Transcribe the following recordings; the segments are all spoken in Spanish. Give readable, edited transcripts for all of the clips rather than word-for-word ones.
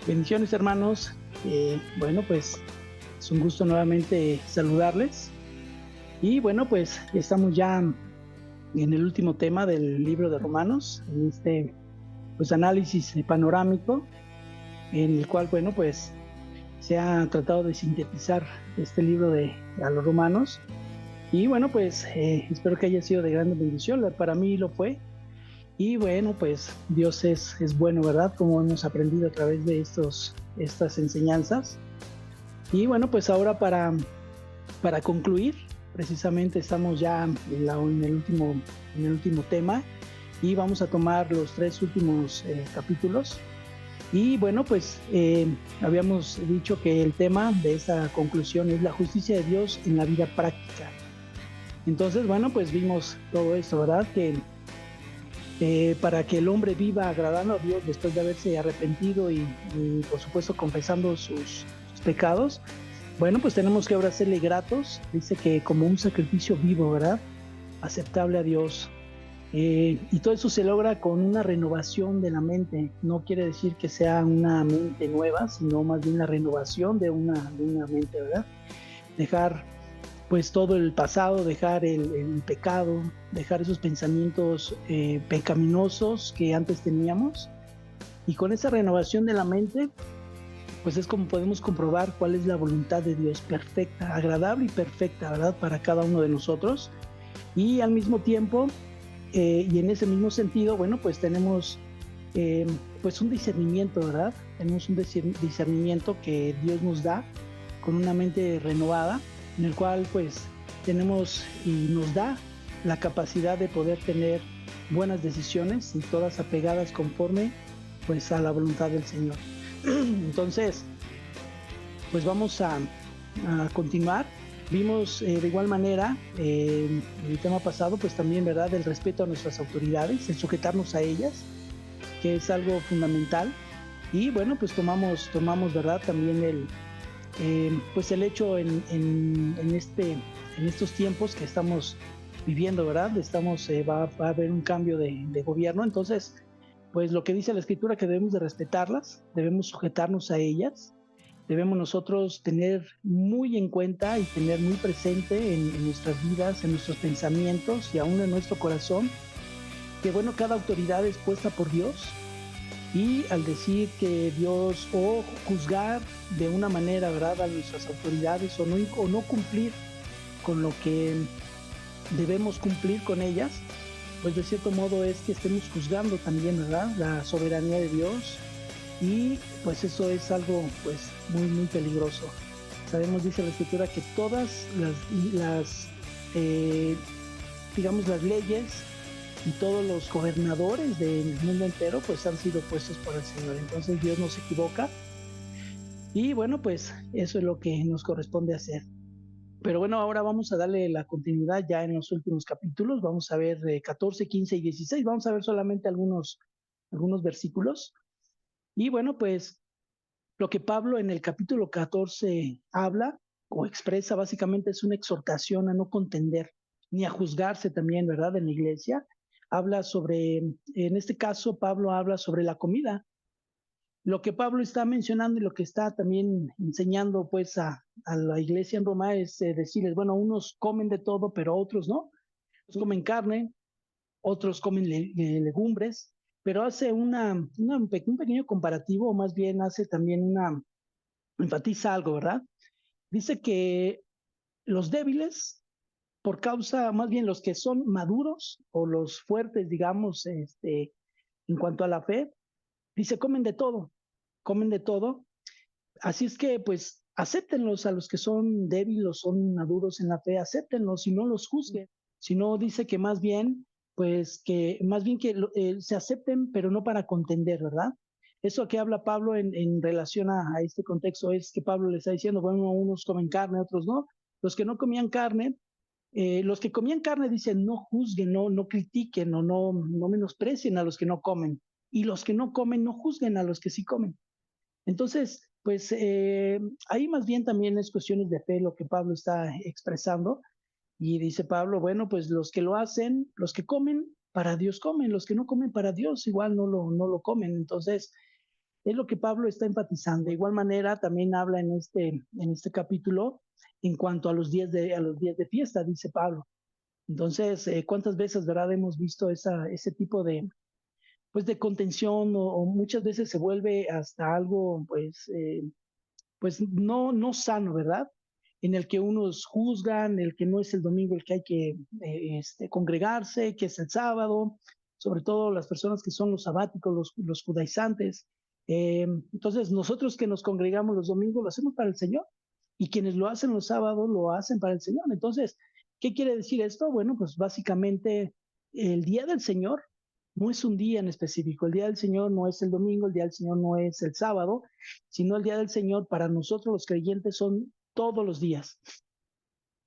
Bendiciones, hermanos. Bueno, pues es un gusto nuevamente saludarles. Y bueno, pues estamos ya en el último tema del libro de Romanos, en este pues análisis panorámico, en el cual, bueno, pues se ha tratado de sintetizar este libro a los romanos. Y bueno, pues espero que haya sido de gran bendición. Para mí lo fue. Y bueno, pues Dios es bueno, ¿verdad? Como hemos aprendido a través de estas enseñanzas. Y bueno, pues ahora para concluir, precisamente estamos ya en el último tema y vamos a tomar los tres últimos capítulos. Y bueno, pues habíamos dicho que el tema de esta conclusión es la justicia de Dios en la vida práctica. Entonces, bueno, pues vimos todo esto, ¿verdad? Que para que el hombre viva agradando a Dios después de haberse arrepentido y por supuesto confesando sus pecados, bueno, pues tenemos que ahora serle gratos, dice que como un sacrificio vivo, ¿verdad? Aceptable a Dios. Y todo eso se logra con una renovación de la mente. No quiere decir que sea una mente nueva, sino más bien la renovación de una mente, ¿verdad? Dejar pues todo el pasado, dejar el pecado, dejar esos pensamientos pecaminosos que antes teníamos. Y con esa renovación de la mente, pues es como podemos comprobar cuál es la voluntad de Dios perfecta, agradable y perfecta, ¿verdad? Para cada uno de nosotros. Y al mismo tiempo, y en ese mismo sentido, bueno, pues tenemos eh, pues un discernimiento, ¿verdad? Tenemos un discernimiento que Dios nos da con una mente renovada, en el cual pues tenemos y nos da la capacidad de poder tener buenas decisiones y todas apegadas conforme pues a la voluntad del Señor. Entonces, pues vamos a continuar. Vimos de igual manera en el tema pasado, pues también, ¿verdad?, el respeto a nuestras autoridades, el sujetarnos a ellas, que es algo fundamental. Y bueno, pues tomamos, ¿verdad?, también pues el hecho en estos tiempos que estamos viviendo, ¿verdad? Va a haber un cambio de gobierno. Entonces, pues lo que dice la escritura que debemos de respetarlas, debemos sujetarnos a ellas, debemos nosotros tener muy en cuenta y tener muy presente en nuestras vidas, en nuestros pensamientos y aún en nuestro corazón, que bueno, cada autoridad es puesta por Dios y al decir que Dios o juzgar de una manera, ¿verdad?, a nuestras autoridades o no cumplir con lo que debemos cumplir con ellas, pues de cierto modo es que estemos juzgando también, ¿verdad?, la soberanía de Dios. Y pues eso es algo pues muy peligroso. Sabemos, dice la escritura, que todas eh, digamos, las leyes y todos los gobernadores del mundo entero pues han sido puestos por el Señor. Entonces Dios no se equivoca y bueno, pues eso es lo que nos corresponde hacer. Pero bueno, ahora vamos a darle la continuidad ya en los últimos capítulos. Vamos a ver 14, 15 y 16. Vamos a ver solamente algunos versículos. Y bueno, pues lo que Pablo en el capítulo 14 habla o expresa básicamente es una exhortación a no contender ni a juzgarse también, ¿verdad? En la iglesia. Habla sobre, en este caso, Pablo habla sobre la comida. Lo que Pablo está mencionando y lo que está también enseñando pues a la iglesia en Roma es decirles, bueno, unos comen de todo, pero otros no. Unos comen carne, otros comen legumbres, pero hace un pequeño comparativo, o más bien hace también enfatiza algo, ¿verdad? Dice que los débiles, por causa, más bien los que son maduros o los fuertes, digamos, en cuanto a la fe, dice, comen de todo. Así es que, pues, acéptenlos a los que son débiles o son maduros en la fe, acéptenlos y no los juzguen, sino dice que más bien, pues, que más bien que se acepten, pero no para contender, ¿verdad? Eso que habla Pablo en relación a este contexto es que Pablo le está diciendo, bueno, unos comen carne, otros no. Los que no comían carne, los que comían carne dicen, no juzguen, no critiquen o no menosprecien a los que no comen. Y los que no comen, no juzguen a los que sí comen. Entonces, pues ahí más bien también es cuestiones de fe lo que Pablo está expresando. Y dice Pablo, bueno, pues los que lo hacen, los que comen, para Dios comen, los que no comen para Dios igual no lo comen. Entonces, es lo que Pablo está enfatizando. De igual manera, también habla en este capítulo en cuanto a a los días de fiesta, dice Pablo. Entonces, ¿cuántas veces, verdad, hemos visto ese tipo pues, de contención o muchas veces se vuelve hasta algo, pues no sano, ¿verdad? En el que unos juzgan, el que no es el domingo el que hay que congregarse, que es el sábado, sobre todo las personas que son los sabáticos, los judaizantes. Entonces, nosotros que nos congregamos los domingos lo hacemos para el Señor y quienes lo hacen los sábados lo hacen para el Señor. Entonces, ¿qué quiere decir esto? Bueno, pues básicamente el día del Señor no es un día en específico. El día del Señor no es el domingo, el día del Señor no es el sábado, sino el día del Señor para nosotros los creyentes son todos los días.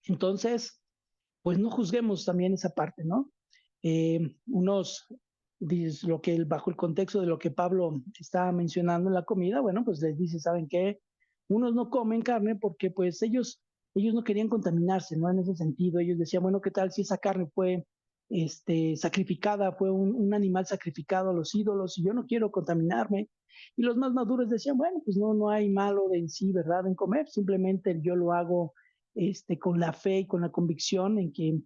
Entonces, pues no juzguemos también esa parte, ¿no? Unos, bajo el contexto de lo que Pablo está mencionando en la comida, bueno, pues les dice, ¿saben qué? Unos no comen carne porque pues ellos no querían contaminarse, ¿no? En ese sentido, ellos decían, bueno, ¿qué tal si esa carne fue sacrificada, fue un animal sacrificado a los ídolos y yo no quiero contaminarme? Y los más maduros decían, bueno, pues no hay malo de en sí, ¿verdad? En comer, simplemente yo lo hago con la fe y con la convicción en que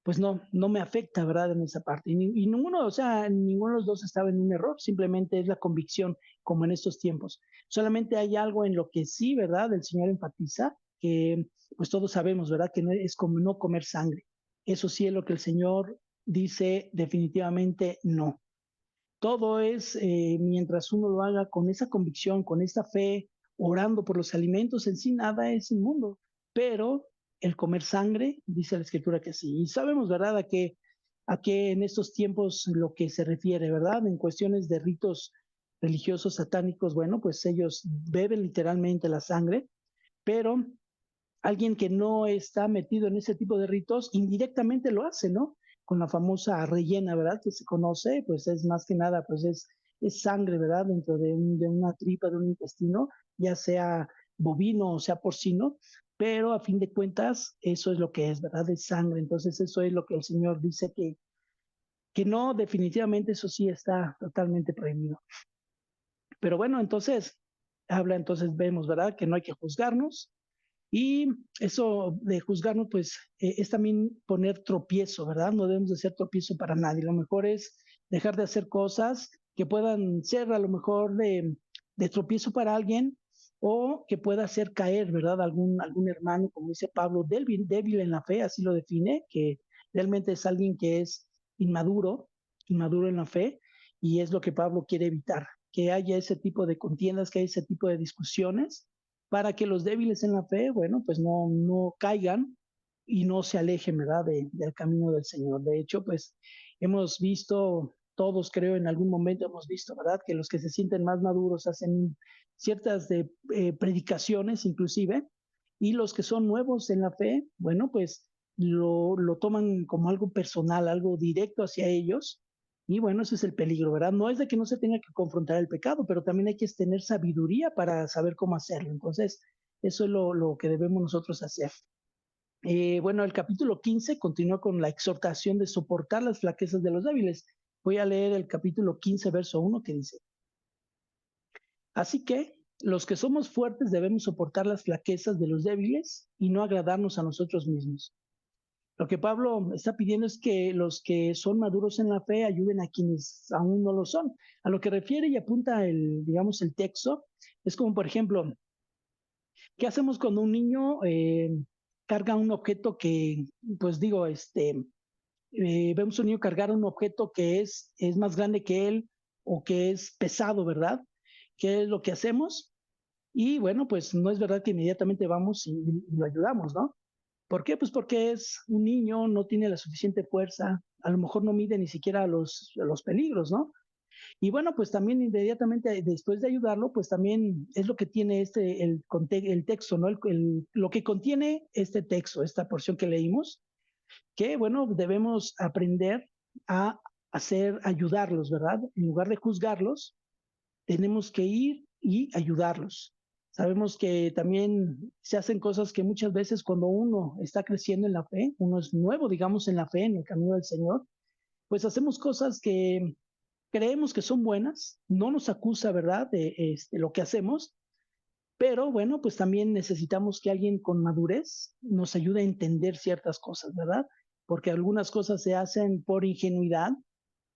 pues no me afecta, ¿verdad? En esa parte. Y ninguno, o sea, ninguno de los dos estaba en un error, simplemente es la convicción, como en estos tiempos. Solamente hay algo en lo que sí, ¿verdad? El Señor enfatiza, que pues todos sabemos, ¿verdad? Que no es como no comer sangre. Eso sí es lo que el Señor dice definitivamente no. Todo es mientras uno lo haga con esa convicción, con esa fe, orando por los alimentos, en sí nada es inmundo, pero el comer sangre, dice la escritura que sí. Y sabemos, ¿verdad?, a qué en estos tiempos lo que se refiere, ¿verdad? En cuestiones de ritos religiosos satánicos, bueno, pues ellos beben literalmente la sangre, pero alguien que no está metido en ese tipo de ritos, indirectamente lo hace, ¿no? Con la famosa rellena, ¿verdad? Que se conoce, pues es más que nada, pues es sangre, ¿verdad? Dentro de una tripa, de un intestino, ya sea bovino o sea porcino, pero a fin de cuentas eso es lo que es, ¿verdad? Es sangre. Entonces eso es lo que el Señor dice que no, definitivamente eso sí está totalmente prohibido. Pero bueno, entonces vemos, ¿verdad? Que no hay que juzgarnos, y eso de juzgarnos, pues es también poner tropiezo, ¿verdad? No debemos de ser tropiezo para nadie. Lo mejor es dejar de hacer cosas que puedan ser a lo mejor de tropiezo para alguien o que pueda hacer caer, ¿verdad? Algún hermano, como dice Pablo, débil en la fe, así lo define, que realmente es alguien que es inmaduro en la fe, y es lo que Pablo quiere evitar, que haya ese tipo de contiendas, que haya ese tipo de discusiones para que los débiles en la fe, bueno, pues no caigan y no se alejen, ¿verdad?, del camino del Señor. De hecho, pues hemos visto, todos creo en algún momento hemos visto, ¿verdad?, que los que se sienten más maduros hacen ciertas predicaciones inclusive, y los que son nuevos en la fe, bueno, pues lo toman como algo personal, algo directo hacia ellos, y bueno, ese es el peligro, ¿verdad? No es de que no se tenga que confrontar el pecado, pero también hay que tener sabiduría para saber cómo hacerlo. Entonces, eso es lo que debemos nosotros hacer. Bueno, el capítulo 15 continúa con la exhortación de soportar las flaquezas de los débiles. Voy a leer el capítulo 15, verso 1, que dice, así que los que somos fuertes debemos soportar las flaquezas de los débiles y no agradarnos a nosotros mismos. Lo que Pablo está pidiendo es que los que son maduros en la fe ayuden a quienes aún no lo son. A lo que refiere y apunta digamos, el texto, es como, por ejemplo, ¿qué hacemos cuando un niño carga un objeto que, pues digo, vemos un niño cargar un objeto que es más grande que él o que es pesado, ¿verdad? ¿Qué es lo que hacemos? Y bueno, pues no es verdad que inmediatamente vamos y lo ayudamos, ¿no? ¿Por qué? Pues porque es un niño, no tiene la suficiente fuerza, a lo mejor no mide ni siquiera los peligros, ¿no? Y bueno, pues también inmediatamente después de ayudarlo, pues también es lo que tiene el texto, ¿no? Lo que contiene este texto, esta porción que leímos, que bueno, debemos aprender a ayudarlos, ¿verdad? En lugar de juzgarlos, tenemos que ir y ayudarlos. Sabemos que también se hacen cosas que muchas veces cuando uno está creciendo en la fe, uno es nuevo, digamos, en la fe, en el camino del Señor, pues hacemos cosas que creemos que son buenas, no nos acusa, ¿verdad?, de lo que hacemos, pero bueno, pues también necesitamos que alguien con madurez nos ayude a entender ciertas cosas, ¿verdad? Porque algunas cosas se hacen por ingenuidad,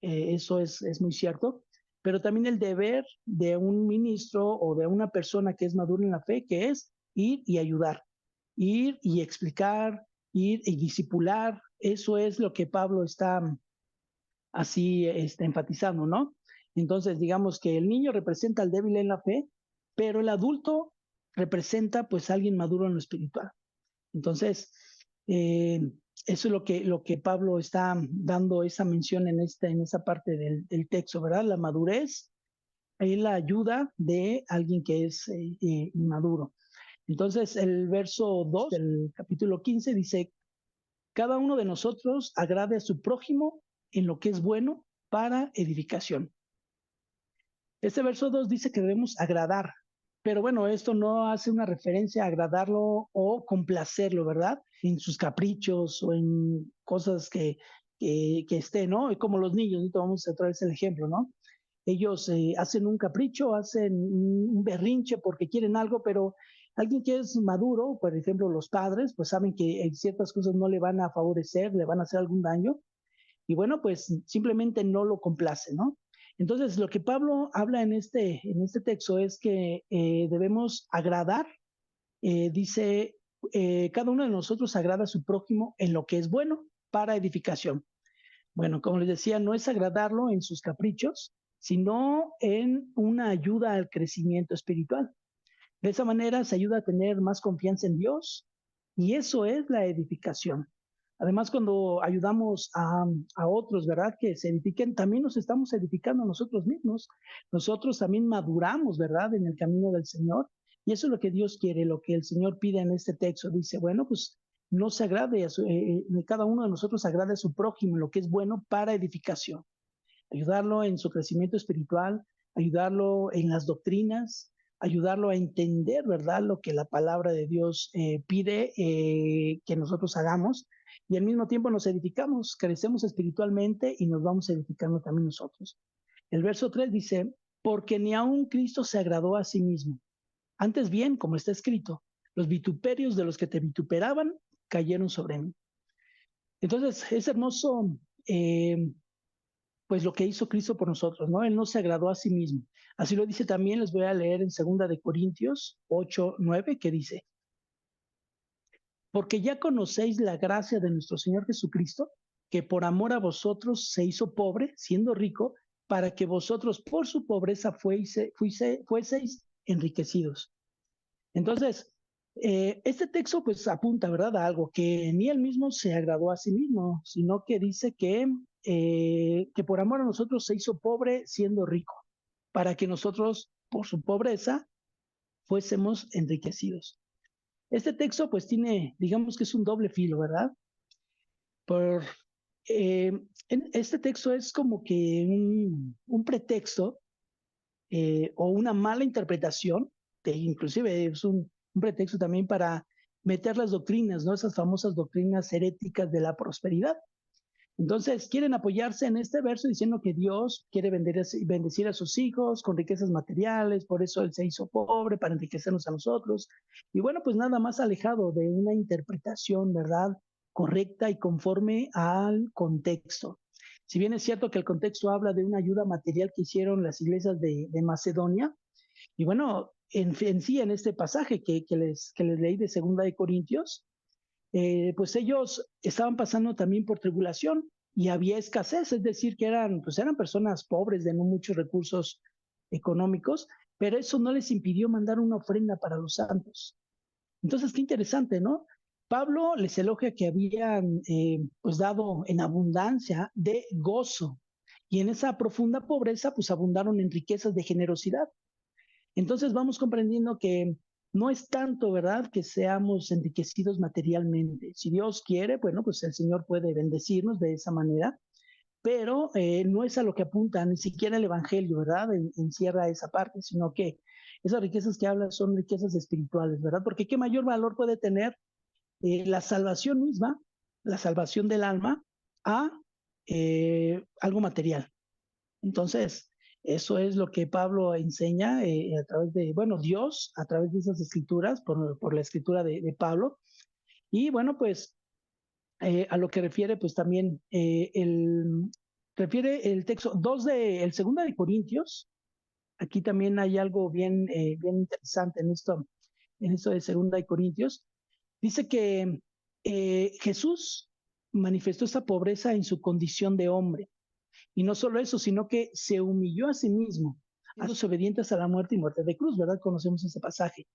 eso es muy cierto, pero también el deber de un ministro o de una persona que es madura en la fe, que es ir y ayudar, ir y explicar, ir y discipular, eso es lo que Pablo está así enfatizando, ¿no? Entonces, digamos que el niño representa al débil en la fe, pero el adulto representa pues a alguien maduro en lo espiritual. Entonces, eh, eso es lo que Pablo está dando esa mención en esa parte del texto, ¿verdad? La madurez y la ayuda de alguien que es inmaduro. Entonces, el verso 2 del capítulo 15 dice, cada uno de nosotros agrade a su prójimo en lo que es bueno para edificación. Este verso 2 dice que debemos agradar, pero bueno, esto no hace una referencia a agradarlo o complacerlo, ¿verdad? En sus caprichos o en cosas que estén, ¿no? Y como los niños, ¿no? Vamos a traer el ejemplo, ¿no? Ellos hacen un capricho, hacen un berrinche porque quieren algo, pero alguien que es maduro, por ejemplo, los padres, pues saben que ciertas cosas no le van a favorecer, le van a hacer algún daño, y bueno, pues simplemente no lo complace, ¿no? Entonces, lo que Pablo habla en este texto es que debemos agradar, dice, cada uno de nosotros agrada a su prójimo en lo que es bueno para edificación. Bueno, como les decía, no es agradarlo en sus caprichos, sino en una ayuda al crecimiento espiritual. De esa manera se ayuda a tener más confianza en Dios y eso es la edificación. Además, cuando ayudamos a otros, ¿verdad? Que se edifiquen, también nos estamos edificando a nosotros mismos. Nosotros también maduramos, ¿verdad? En el camino del Señor. Y eso es lo que Dios quiere, lo que el Señor pide en este texto. Dice, bueno, pues no se agrade, cada uno de nosotros agrade a su prójimo, lo que es bueno para edificación. Ayudarlo en su crecimiento espiritual, ayudarlo en las doctrinas, ayudarlo a entender, ¿verdad?, lo que la palabra de Dios pide que nosotros hagamos y al mismo tiempo nos edificamos, crecemos espiritualmente y nos vamos edificando también nosotros. El verso 3 dice, porque ni aun Cristo se agradó a sí mismo. Antes bien, como está escrito, los vituperios de los que te vituperaban cayeron sobre mí. Entonces, es hermoso pues lo que hizo Cristo por nosotros, ¿no? Él no se agradó a sí mismo. Así lo dice también, les voy a leer en 2 Corintios 8:9, que dice, porque ya conocéis la gracia de nuestro Señor Jesucristo, que por amor a vosotros se hizo pobre, siendo rico, para que vosotros por su pobreza fueseis enriquecidos. Entonces, este texto pues apunta, ¿verdad?, a algo que ni él mismo se agradó a sí mismo, sino que dice que por amor a nosotros se hizo pobre siendo rico, para que nosotros por su pobreza fuésemos enriquecidos. Este texto pues tiene, digamos que es un doble filo, ¿verdad? Por, eh, este texto es como que un pretexto o una mala interpretación, inclusive es un pretexto también para meter las doctrinas, ¿no? Esas famosas doctrinas heréticas de la prosperidad. Entonces, quieren apoyarse en este verso diciendo que Dios quiere bendecir a sus hijos con riquezas materiales, por eso Él se hizo pobre para enriquecernos a nosotros. Y bueno, pues nada más alejado de una interpretación, ¿verdad?, correcta y conforme al contexto. Si bien es cierto que el contexto habla de una ayuda material que hicieron las iglesias de Macedonia, y bueno, en sí, en este pasaje que les leí de Segunda de Corintios, pues ellos estaban pasando también por tribulación y había escasez, es decir, que pues eran personas pobres de no muchos recursos económicos, pero eso no les impidió mandar una ofrenda para los santos. Entonces, qué interesante, ¿no? Pablo les elogia que habían pues dado en abundancia de gozo y en esa profunda pobreza pues abundaron en riquezas de generosidad. Entonces vamos comprendiendo que no es tanto, ¿verdad?, que seamos enriquecidos materialmente. Si Dios quiere, bueno, pues el Señor puede bendecirnos de esa manera, pero no es a lo que apunta, ni siquiera el Evangelio, ¿verdad?, encierra esa parte, sino que esas riquezas que habla son riquezas espirituales, ¿verdad? Porque qué mayor valor puede tener la salvación misma, la salvación del alma, a algo material. Entonces, eso es lo que Pablo enseña a través de, bueno, Dios, a través de esas escrituras, por la escritura de Pablo. Y bueno, pues a lo que refiere, pues también refiere el texto 2 el segundo de Corintios. Aquí también hay algo bien interesante en esto de segunda de Corintios. Dice que Jesús manifestó esta pobreza en su condición de hombre. Y no solo eso, sino que se humilló a sí mismo, haciéndose obedientes a la muerte y muerte de cruz, ¿verdad? Conocemos ese pasaje.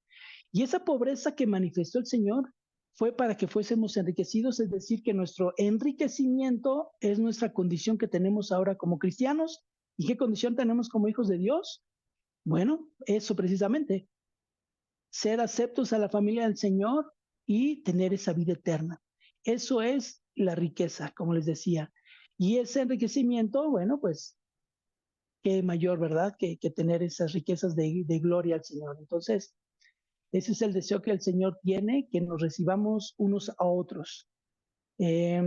Y esa pobreza que manifestó el Señor fue para que fuésemos enriquecidos, es decir, que nuestro enriquecimiento es nuestra condición que tenemos ahora como cristianos. ¿Y qué condición tenemos como hijos de Dios? Bueno, eso precisamente, ser aceptos a la familia del Señor y tener esa vida eterna. Eso es la riqueza, como les decía. Y ese enriquecimiento, bueno, pues qué mayor, ¿verdad? Que tener esas riquezas de gloria al Señor. Entonces, ese es el deseo que el Señor tiene, que nos recibamos unos a otros. Eh,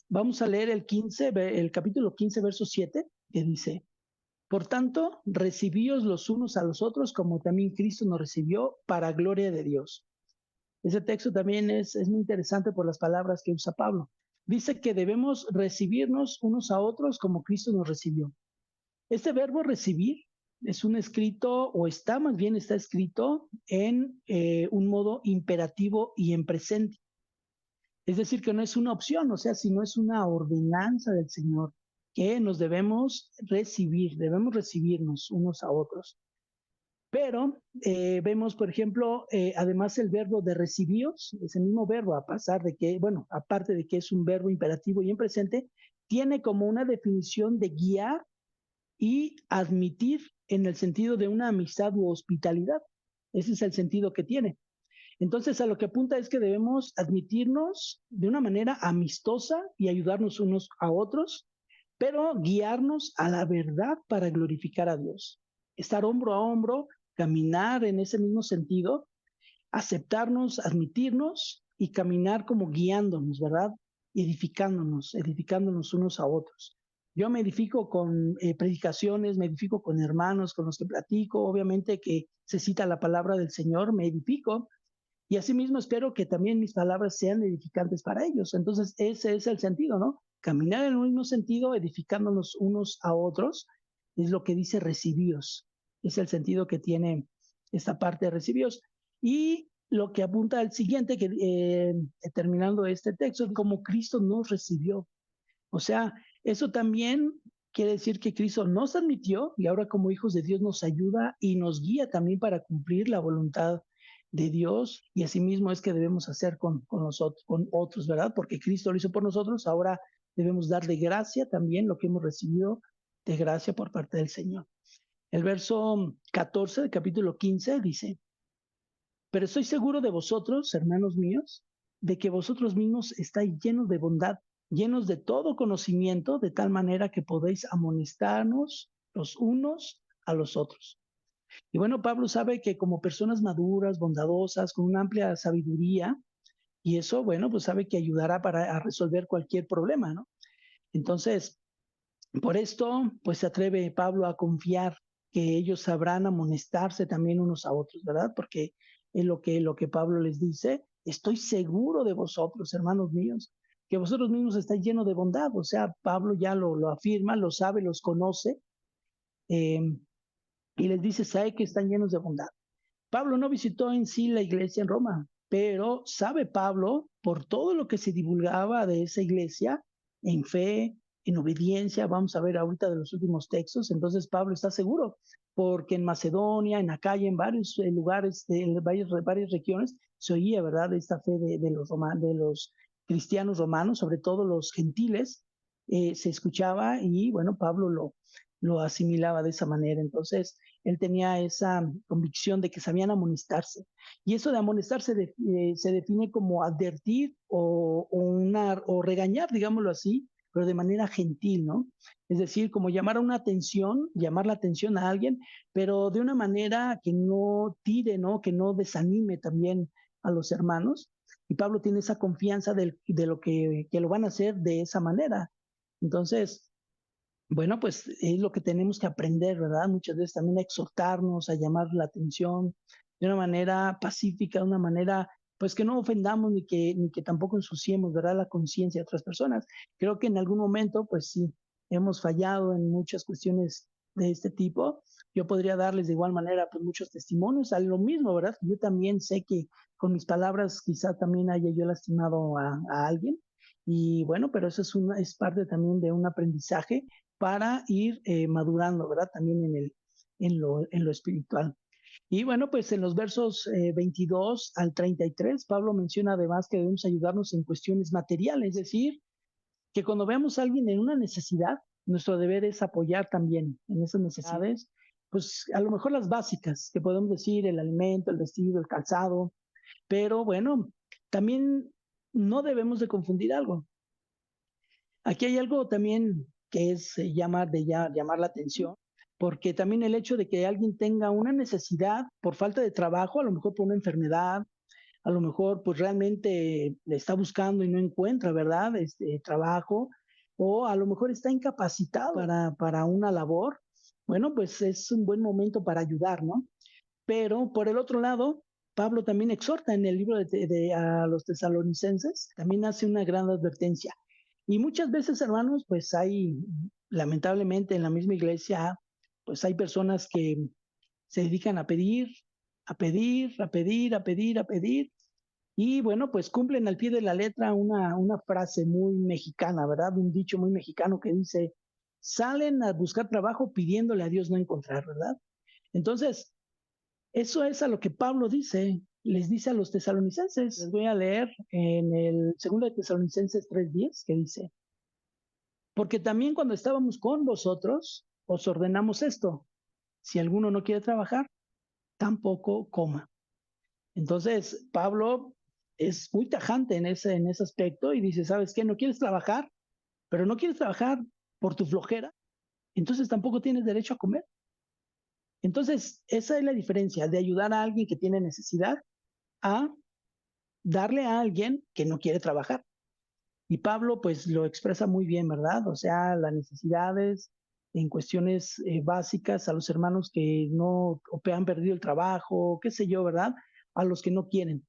Vamos a leer el capítulo 15, verso 7, que dice, por tanto, recibíos los unos a los otros como también Cristo nos recibió para gloria de Dios. Ese texto también es muy interesante por las palabras que usa Pablo. Dice que debemos recibirnos unos a otros como Cristo nos recibió. Este verbo recibir es un escrito, o está más bien está escrito en un modo imperativo y en presente. Es decir, que no es una opción, o sea, sino es una ordenanza del Señor que nos debemos recibirnos unos a otros. Pero vemos, por ejemplo, además el verbo de recibíos, ese mismo verbo, a pasar de que, bueno, aparte de que es un verbo imperativo y en presente, tiene como una definición de guiar y admitir en el sentido de una amistad u hospitalidad. Ese es el sentido que tiene. Entonces, a lo que apunta es que debemos admitirnos de una manera amistosa y ayudarnos unos a otros, pero guiarnos a la verdad para glorificar a Dios. Estar hombro a hombro, caminar en ese mismo sentido, aceptarnos, admitirnos y caminar como guiándonos, ¿verdad? Edificándonos unos a otros. Yo me edifico con predicaciones, me edifico con hermanos con los que platico, obviamente que se cita la palabra del Señor, me edifico, y asimismo espero que también mis palabras sean edificantes para ellos. Entonces, ese es el sentido, ¿no? Caminar en el mismo sentido, edificándonos unos a otros, es lo que dice recibíos. Es el sentido que tiene esta parte de recibíos. Y lo que apunta al siguiente, que terminando este texto, como Cristo nos recibió. O sea, eso también quiere decir que Cristo nos admitió y ahora como hijos de Dios nos ayuda y nos guía también para cumplir la voluntad de Dios, y asimismo es que debemos hacer con otros, ¿verdad? Porque Cristo lo hizo por nosotros, ahora debemos dar de gracia también lo que hemos recibido de gracia por parte del Señor. El verso 14 del capítulo 15 dice, pero estoy seguro de vosotros, hermanos míos, de que vosotros mismos estáis llenos de bondad, llenos de todo conocimiento, de tal manera que podéis amonestarnos los unos a los otros. Y bueno, Pablo sabe que como personas maduras, bondadosas, con una amplia sabiduría, y eso, bueno, pues sabe que ayudará para a resolver cualquier problema, ¿no? Entonces, por esto, pues se atreve Pablo a confiar que ellos sabrán amonestarse también unos a otros, ¿verdad? Porque es lo que Pablo les dice, estoy seguro de vosotros, hermanos míos, que vosotros mismos estáis llenos de bondad. O sea, Pablo ya lo afirma, lo sabe, los conoce, eh, y les dice, sabe que están llenos de bondad. Pablo no visitó en sí la iglesia en Roma, pero sabe Pablo por todo lo que se divulgaba de esa iglesia en fe, en obediencia, vamos a ver ahorita de los últimos textos, entonces Pablo está seguro, porque en Macedonia, en Acaya, en varios lugares, en varias regiones, se oía, ¿verdad?, esta fe de los cristianos romanos, sobre todo los gentiles, se escuchaba y bueno, Pablo lo asimilaba de esa manera. Entonces, él tenía esa convicción de que sabían amonestarse. Y eso de amonestarse se define como advertir o regañar, digámoslo así, pero de manera gentil, ¿no? Es decir, como llamar la atención a alguien, pero de una manera que no tire, ¿no? Que no desanime también a los hermanos. Y Pablo tiene esa confianza de lo que lo van a hacer de esa manera. Entonces, bueno, pues es lo que tenemos que aprender, ¿verdad? Muchas veces también a exhortarnos, a llamar la atención de una manera pacífica, de una manera, pues que no ofendamos ni que tampoco ensuciemos, ¿verdad? La conciencia de otras personas. Creo que en algún momento, pues sí, hemos fallado en muchas cuestiones de este tipo. Yo podría darles de igual manera, pues muchos testimonios a lo mismo, ¿verdad? Yo también sé que con mis palabras quizá también haya yo lastimado a alguien. Y bueno, pero eso es parte también de un aprendizaje para ir madurando, ¿verdad? También en lo espiritual. Y bueno, pues en los versos 22 al 33, Pablo menciona además que debemos ayudarnos en cuestiones materiales, es decir, que cuando veamos a alguien en una necesidad, nuestro deber es apoyar también en esas necesidades, pues a lo mejor las básicas, que podemos decir el alimento, el vestido, el calzado, pero bueno, también no debemos de confundir algo. Aquí hay algo también que es llamar la atención, porque también el hecho de que alguien tenga una necesidad por falta de trabajo, a lo mejor por una enfermedad, a lo mejor pues realmente le está buscando y no encuentra, ¿verdad? Trabajo, o a lo mejor está incapacitado para una labor, bueno, pues es un buen momento para ayudar, ¿no? Pero por el otro lado, Pablo también exhorta en el libro a los tesalonicenses, también hace una gran advertencia. Y muchas veces, hermanos, pues hay, lamentablemente en la misma iglesia, pues hay personas que se dedican a pedir, a pedir, a pedir, a pedir, a pedir. Y bueno, pues cumplen al pie de la letra una frase muy mexicana, ¿verdad? Un dicho muy mexicano que dice, salen a buscar trabajo pidiéndole a Dios no encontrar, ¿verdad? Entonces, eso es a lo que Pablo dice, les dice a los tesalonicenses. Les voy a leer en el segundo de Tesalonicenses 3:10 que dice, porque también cuando estábamos con vosotros, os ordenamos esto, si alguno no quiere trabajar, tampoco coma. Entonces, Pablo es muy tajante en ese aspecto y dice, ¿sabes qué? No quieres trabajar, pero no quieres trabajar por tu flojera, entonces tampoco tienes derecho a comer. Entonces, esa es la diferencia de ayudar a alguien que tiene necesidad a darle a alguien que no quiere trabajar. Y Pablo pues lo expresa muy bien, ¿verdad? O sea, las necesidades en cuestiones básicas a los hermanos que no o que han perdido el trabajo, qué sé yo, ¿verdad? A los que no quieren.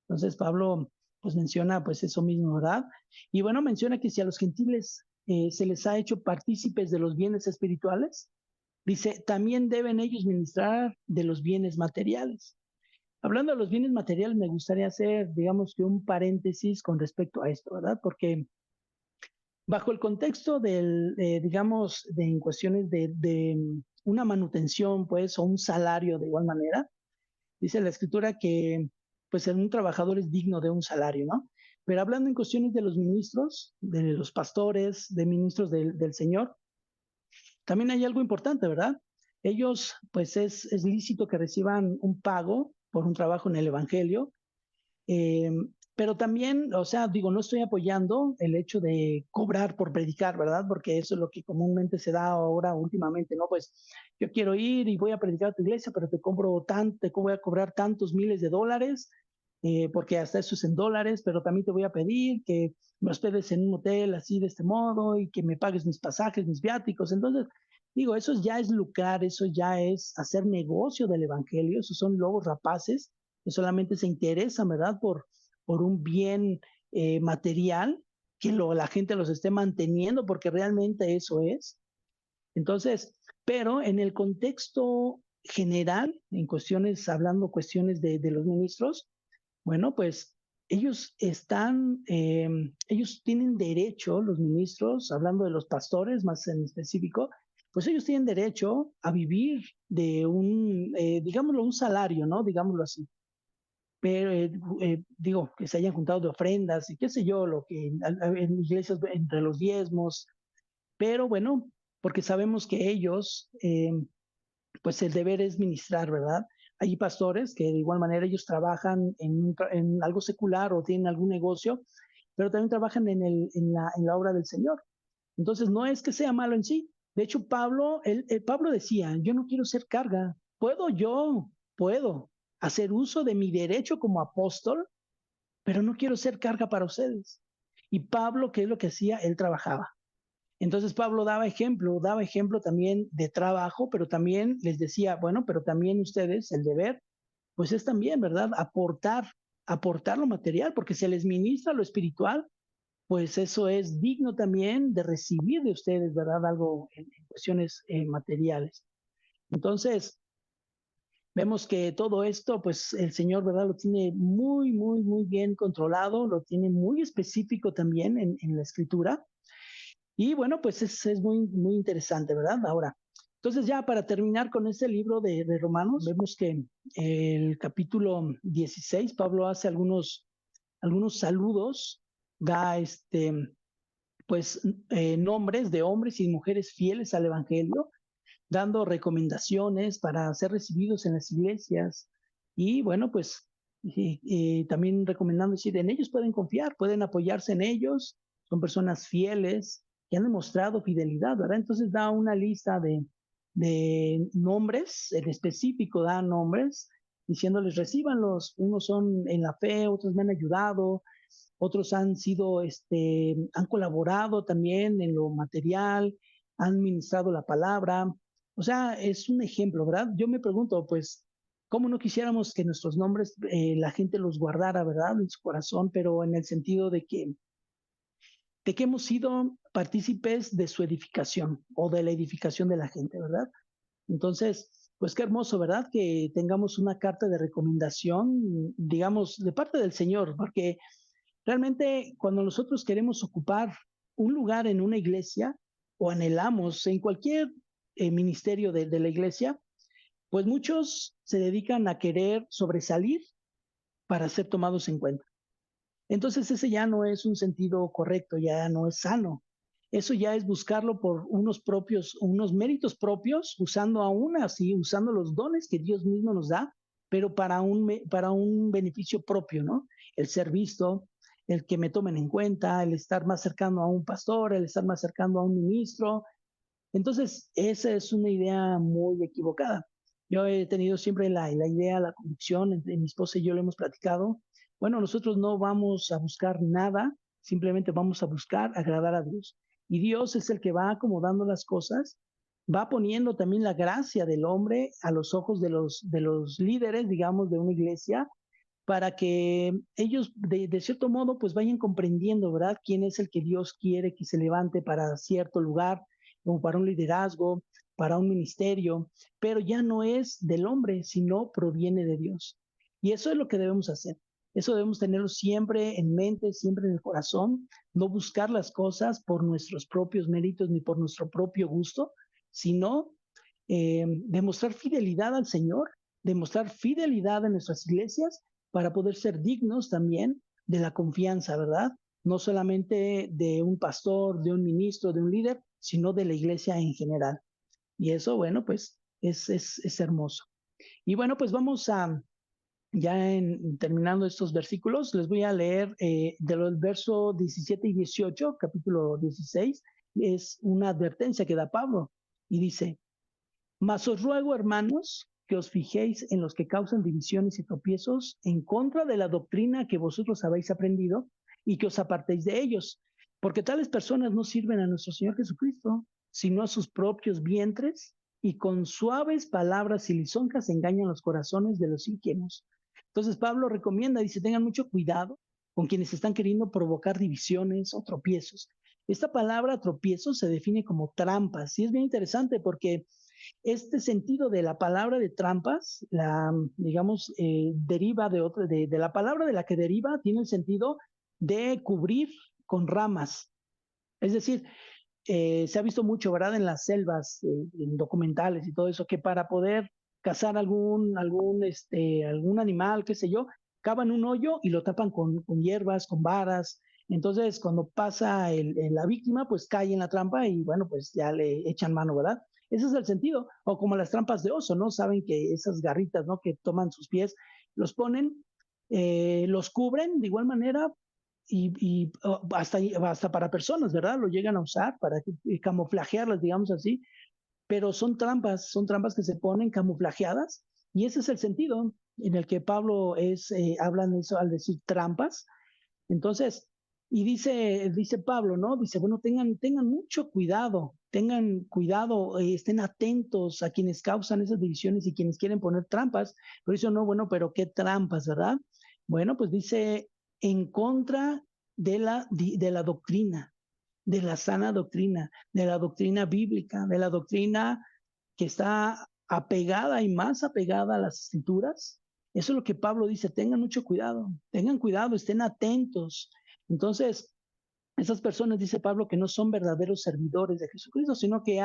Entonces Pablo pues menciona pues eso mismo, ¿verdad? Y bueno, menciona que si a los gentiles se les ha hecho partícipes de los bienes espirituales, dice, también deben ellos ministrar de los bienes materiales. Hablando de los bienes materiales, me gustaría hacer, digamos que un paréntesis con respecto a esto, ¿verdad? Porque bajo el contexto digamos, en cuestiones de una manutención, pues, o un salario de igual manera, dice la escritura que, pues, un trabajador es digno de un salario, ¿no? Pero hablando en cuestiones de los ministros, de los pastores, de ministros del Señor, también hay algo importante, ¿verdad? Ellos, pues, es lícito que reciban un pago por un trabajo en el Evangelio, eh, pero también, o sea, digo, no estoy apoyando el hecho de cobrar por predicar, ¿verdad? Porque eso es lo que comúnmente se da ahora últimamente, ¿no? Pues yo quiero ir y voy a predicar a tu iglesia, pero te voy a cobrar tantos miles de dólares, porque hasta eso es en dólares, pero también te voy a pedir que me hospedes en un hotel así de este modo y que me pagues mis pasajes, mis viáticos. Entonces, digo, eso ya es lucrar, eso ya es hacer negocio del evangelio, esos son lobos rapaces que solamente se interesan, ¿verdad? Por un bien material, que la gente los esté manteniendo, porque realmente eso es. Entonces, pero en el contexto general, en cuestiones, hablando cuestiones de los ministros, bueno, pues ellos tienen derecho, los ministros, hablando de los pastores más en específico, pues ellos tienen derecho a vivir de digámoslo, un salario, ¿no? Digámoslo así. Pero digo, que se hayan juntado de ofrendas y qué sé yo, lo que en iglesias entre los diezmos, pero bueno, porque sabemos que ellos pues el deber es ministrar, ¿verdad? Hay pastores que de igual manera ellos trabajan en algo secular o tienen algún negocio, pero también trabajan en la obra del Señor. Entonces, no es que sea malo en sí. De hecho, Pablo decía, yo no quiero ser carga. Puedo hacer uso de mi derecho como apóstol, pero no quiero ser carga para ustedes. Y Pablo, ¿qué es lo que hacía? Él trabajaba. Entonces Pablo daba ejemplo también de trabajo, pero también les decía, bueno, pero también ustedes, el deber, pues es también, ¿verdad? Aportar lo material, porque se les ministra lo espiritual, pues eso es digno también de recibir de ustedes, ¿verdad? Algo en cuestiones materiales. Entonces, vemos que todo esto, pues el Señor, ¿verdad? Lo tiene muy, muy, muy bien controlado, lo tiene muy específico también en la escritura. Y bueno, pues es muy, muy interesante, ¿verdad? Ahora, entonces ya para terminar con este libro de Romanos, vemos que el capítulo 16, Pablo hace algunos saludos, da pues nombres de hombres y mujeres fieles al Evangelio, dando recomendaciones para ser recibidos en las iglesias y bueno, pues también recomendando decir, en ellos pueden confiar, pueden apoyarse en ellos, son personas fieles que han demostrado fidelidad, ¿verdad? Entonces da una lista de nombres, en específico da nombres, diciéndoles, recíbanlos, unos son en la fe, otros me han ayudado, otros han colaborado también en lo material, han ministrado la palabra. O sea, es un ejemplo, ¿verdad? Yo me pregunto, pues, ¿cómo no quisiéramos que nuestros nombres la gente los guardara, ¿verdad? En su corazón, pero en el sentido de que hemos sido partícipes de su edificación o de la edificación de la gente, ¿verdad? Entonces, pues qué hermoso, ¿verdad? Que tengamos una carta de recomendación, digamos, de parte del Señor, porque realmente, cuando nosotros queremos ocupar un lugar en una iglesia o anhelamos en cualquier ministerio de la iglesia, pues muchos se dedican a querer sobresalir para ser tomados en cuenta. Entonces ese ya no es un sentido correcto, ya no es sano. Eso ya es buscarlo por unos méritos propios, usando aún así, usando los dones que Dios mismo nos da, pero para un beneficio propio, ¿no? El ser visto, el que me tomen en cuenta, el estar más cercano a un pastor, el estar más cercano a un ministro. Entonces, esa es una idea muy equivocada. Yo he tenido siempre la idea, la convicción, entre mi esposa y yo lo hemos platicado. Bueno, nosotros no vamos a buscar nada, simplemente vamos a buscar agradar a Dios. Y Dios es el que va acomodando las cosas, va poniendo también la gracia del hombre a los ojos de los líderes, digamos, de una iglesia, para que ellos, de cierto modo, pues vayan comprendiendo, ¿verdad? Quién es el que Dios quiere que se levante para cierto lugar, como para un liderazgo, para un ministerio, pero ya no es del hombre, sino proviene de Dios. Y eso es lo que debemos hacer. Eso debemos tenerlo siempre en mente, siempre en el corazón, no buscar las cosas por nuestros propios méritos ni por nuestro propio gusto, sino demostrar fidelidad al Señor, demostrar fidelidad en nuestras iglesias para poder ser dignos también de la confianza, ¿verdad? No solamente de un pastor, de un ministro, de un líder, sino de la iglesia en general. Y eso, bueno, pues es hermoso. Y bueno, pues vamos terminando estos versículos, les voy a leer de los versos 17 y 18, capítulo 16, es una advertencia que da Pablo y dice, mas os ruego, hermanos, que os fijéis en los que causan divisiones y tropiezos en contra de la doctrina que vosotros habéis aprendido y que os apartéis de ellos, porque tales personas no sirven a nuestro Señor Jesucristo, sino a sus propios vientres y con suaves palabras y lisonjas engañan los corazones de los ingenuos. Entonces Pablo recomienda, dice, tengan mucho cuidado con quienes están queriendo provocar divisiones o tropiezos. Esta palabra tropiezo se define como trampas y es bien interesante porque este sentido de la palabra de trampas, digamos, deriva de la palabra de la que deriva, tiene el sentido de cubrir con ramas. Es decir, se ha visto mucho, ¿verdad? En las selvas, en documentales y todo eso, que para poder cazar algún animal, qué sé yo, cavan un hoyo y lo tapan con hierbas, con varas. Entonces, cuando pasa la víctima, pues cae en la trampa y bueno, pues ya le echan mano, ¿verdad? Ese es el sentido. O como las trampas de oso, ¿no? Saben que esas garritas, ¿no? Que toman sus pies, los ponen, los cubren de igual manera y hasta para personas, ¿verdad? Lo llegan a usar para camuflajearlas, digamos así, pero son trampas que se ponen camuflajeadas y ese es el sentido en el que Pablo habla en eso al decir trampas. Entonces, Y dice Pablo, ¿no? Dice, bueno, tengan mucho cuidado, tengan cuidado, estén atentos a quienes causan esas divisiones y quienes quieren poner trampas. Pero eso no, bueno, pero qué trampas, ¿verdad? Bueno, pues dice, en contra de la doctrina, de la sana doctrina, de la doctrina bíblica, de la doctrina que está apegada y más apegada a las escrituras. Eso es lo que Pablo dice, tengan cuidado, estén atentos. Entonces, esas personas, dice Pablo, que no son verdaderos servidores de Jesucristo, sino que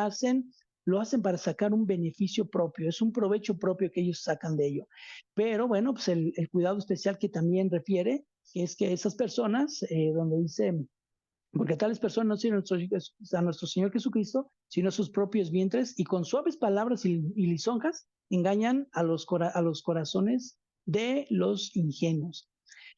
lo hacen para sacar un beneficio propio, es un provecho propio que ellos sacan de ello. Pero bueno, pues el cuidado especial que también refiere es que esas personas, donde dice, porque tales personas no sirven a nuestro Señor Jesucristo, sino a sus propios vientres, y con suaves palabras y lisonjas engañan a los corazones de los ingenuos.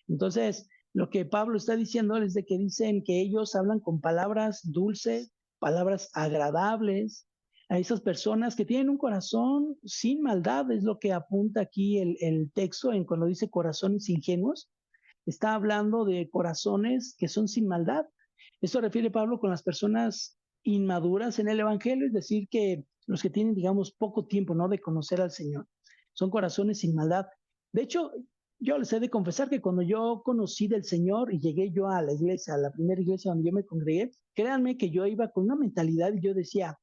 Entonces, lo que Pablo está diciendo es de que dicen que ellos hablan con palabras dulces, palabras agradables, a esas personas que tienen un corazón sin maldad, es lo que apunta aquí el texto en cuando dice corazones ingenuos, está hablando de corazones que son sin maldad. Esto refiere Pablo con las personas inmaduras en el Evangelio, es decir, que los que tienen, digamos, poco tiempo, ¿no?, de conocer al Señor. Son corazones sin maldad. De hecho, yo les he de confesar que cuando yo conocí del Señor y llegué yo a la iglesia, a la primera iglesia donde yo me congregué, créanme que yo iba con una mentalidad y yo decía,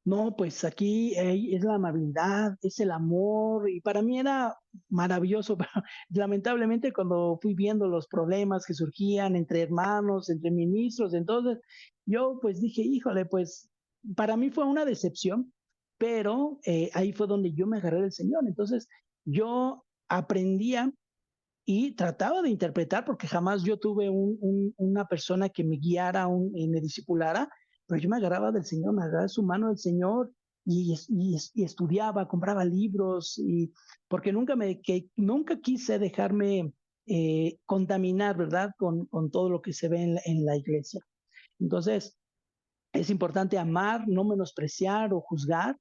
no, pues aquí es la amabilidad, es el amor, y para mí era maravilloso, pero lamentablemente cuando fui viendo los problemas que surgían entre hermanos, entre ministros, entonces yo pues dije, híjole, pues para mí fue una decepción, pero ahí fue donde yo me agarré del Señor. Entonces yo aprendía y trataba de interpretar, porque jamás yo tuve una persona que me guiara, y me discipulara, pero yo me agarraba del Señor, me agarraba de su mano del Señor y estudiaba, compraba libros, porque nunca quise dejarme contaminar, ¿verdad? Con todo lo que se ve en la iglesia. Entonces, es importante amar, no menospreciar o juzgar,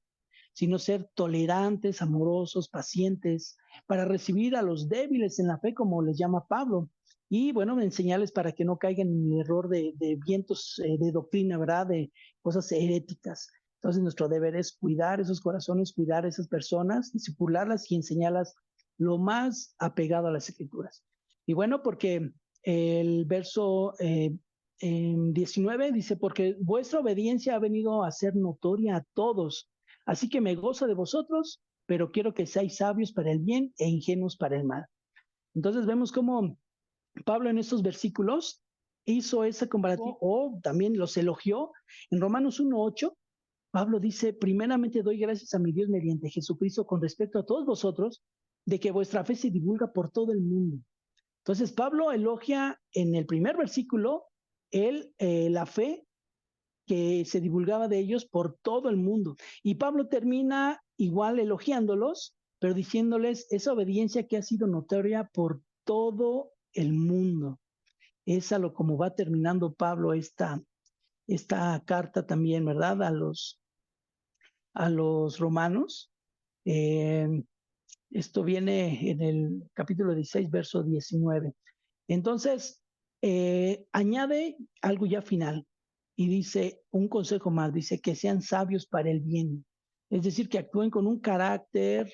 sino ser tolerantes, amorosos, pacientes, para recibir a los débiles en la fe, como les llama Pablo. Y bueno, enseñarles para que no caigan en el error de vientos de doctrina, ¿verdad? De cosas heréticas. Entonces, nuestro deber es cuidar esos corazones, cuidar esas personas, discipularlas y enseñarlas lo más apegado a las escrituras. Y bueno, porque el verso 19 dice, porque vuestra obediencia ha venido a ser notoria a todos. Así que me gozo de vosotros, pero quiero que seáis sabios para el bien e ingenuos para el mal. Entonces vemos cómo Pablo en estos versículos hizo ese comparativo o también los elogió. En Romanos 1:8, Pablo dice, primeramente doy gracias a mi Dios mediante Jesucristo con respecto a todos vosotros, de que vuestra fe se divulga por todo el mundo. Entonces Pablo elogia en el primer versículo la fe que se divulgaba de ellos por todo el mundo. Y Pablo termina igual elogiándolos, pero diciéndoles esa obediencia que ha sido notoria por todo el mundo. Es a lo como va terminando Pablo esta carta también, ¿verdad? A los romanos. Eh, Esto viene en el capítulo 16, verso 19. Entonces, añade algo ya final y dice un consejo más, dice que sean sabios para el bien, es decir, que actúen con un carácter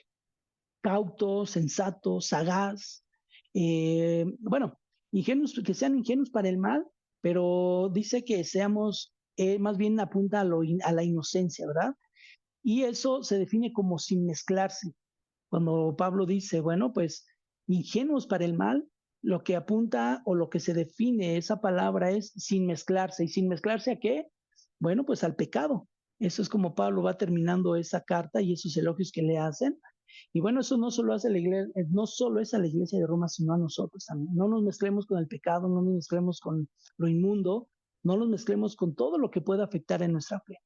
cauto, sensato, sagaz, bueno, ingenuos, que sean ingenuos para el mal, pero dice que seamos, más bien apunta a la inocencia, ¿verdad? Y eso se define como sin mezclarse. Cuando Pablo dice, bueno, pues ingenuos para el mal, lo que apunta o lo que se define esa palabra es sin mezclarse. ¿Y sin mezclarse a qué? Bueno, pues al pecado. Eso es como Pablo va terminando esa carta y esos elogios que le hacen. Y bueno, eso no solo hace la iglesia, no solo es a la iglesia de Roma, sino a nosotros también. No nos mezclemos con el pecado, no nos mezclemos con lo inmundo, no nos mezclemos con todo lo que pueda afectar en nuestra fe.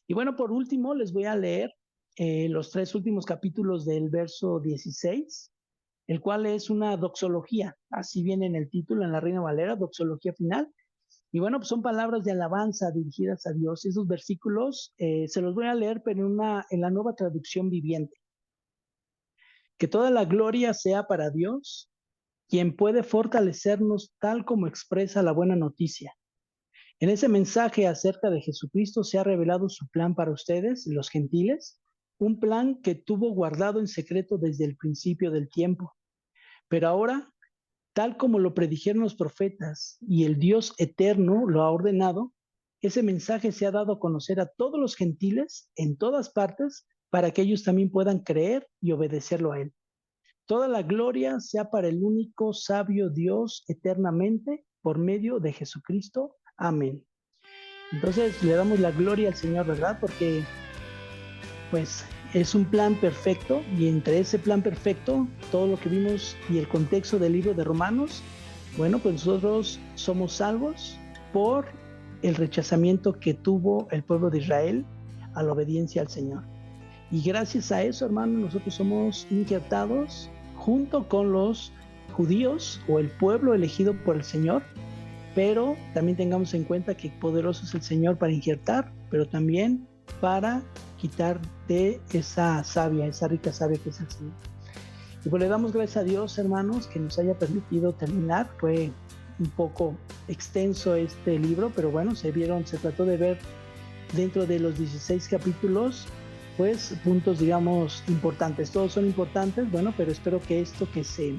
Y bueno, por último, les voy a leer los 3 últimos capítulos del verso 16, el cual es una doxología, así viene en el título, en la Reina Valera, doxología final. Y bueno, pues son palabras de alabanza dirigidas a Dios. Esos versículos se los voy a leer, pero en la Nueva Traducción Viviente. Que toda la gloria sea para Dios, quien puede fortalecernos tal como expresa la buena noticia. En ese mensaje acerca de Jesucristo se ha revelado su plan para ustedes, los gentiles, un plan que tuvo guardado en secreto desde el principio del tiempo. Pero ahora, tal como lo predijeron los profetas y el Dios eterno lo ha ordenado, ese mensaje se ha dado a conocer a todos los gentiles en todas partes para que ellos también puedan creer y obedecerlo a Él. Toda la gloria sea para el único sabio Dios eternamente por medio de Jesucristo. Amén. Entonces le damos la gloria al Señor, ¿verdad? Porque pues es un plan perfecto y entre ese plan perfecto, todo lo que vimos y el contexto del libro de Romanos, bueno, pues nosotros somos salvos por el rechazamiento que tuvo el pueblo de Israel a la obediencia al Señor. Y gracias a eso, hermanos, nosotros somos injertados junto con los judíos o el pueblo elegido por el Señor, pero también tengamos en cuenta que poderoso es el Señor para injertar, pero también para quitar de esa savia, esa rica savia que es el Señor. Y pues le damos gracias a Dios, hermanos, que nos haya permitido terminar. Fue un poco extenso este libro, pero bueno, se trató de ver dentro de los 16 capítulos, pues puntos, digamos, importantes. Todos son importantes, bueno, pero espero que esto que se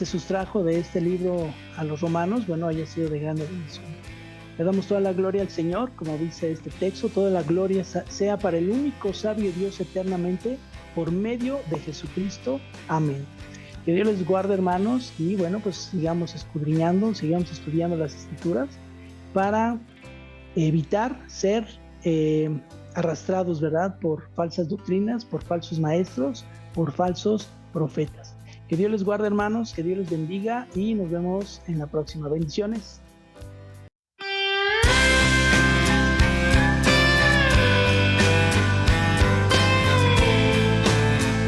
sustrajo de este libro a los romanos, bueno, haya sido de gran bendición. Le damos toda la gloria al Señor, como dice este texto, toda la gloria sea para el único sabio Dios eternamente, por medio de Jesucristo. Amén. Que Dios les guarde, hermanos, y bueno, pues sigamos escudriñando, sigamos estudiando las Escrituras para evitar ser arrastrados, ¿verdad?, por falsas doctrinas, por falsos maestros, por falsos profetas. Que Dios les guarde, hermanos, que Dios les bendiga y nos vemos en la próxima. Bendiciones.